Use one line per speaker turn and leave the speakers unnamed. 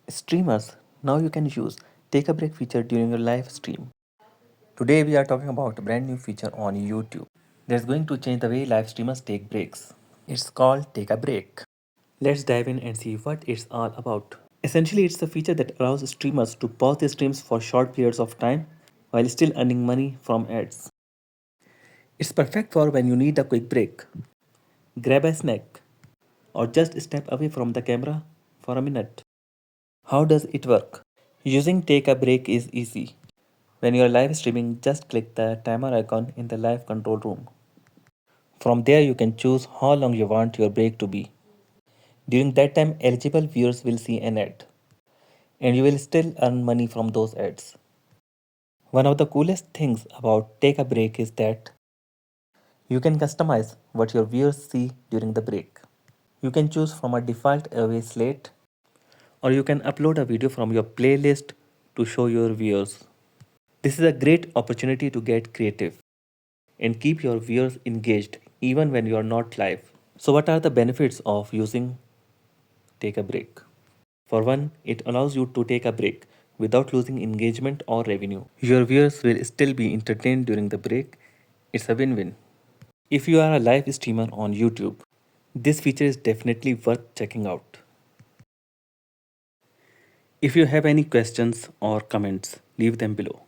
Streamers, now you can use take a break feature during your live stream. Today we are talking about a brand new feature on YouTube that's going to change the way live streamers take breaks. It's called Take a Break. Let's dive in and see what it's all about. Essentially, it's a feature that allows streamers to pause their streams for short periods of time while still earning money from ads. It's perfect for when you need a quick break, grab a snack, or just step away from the camera for a minute. How does it work? Using Take a Break is easy. When you are live streaming, just click the timer icon in the live control room. From there, you can choose how long you want your break to be. During that time, eligible viewers will see an ad, and you will still earn money from those ads. One of the coolest things about Take a Break is that you can customize what your viewers see during the break. You can choose from a default away slate, or you can upload a video from your playlist to show your viewers. This is a great opportunity to get creative and keep your viewers engaged even when you are not live. So, what are the benefits of using Take a Break? For one, it allows you to take a break without losing engagement or revenue. Your viewers will still be entertained during the break. It's a win win. If you are a live streamer on YouTube, this feature is definitely worth checking out. If you have any questions or comments, leave them below.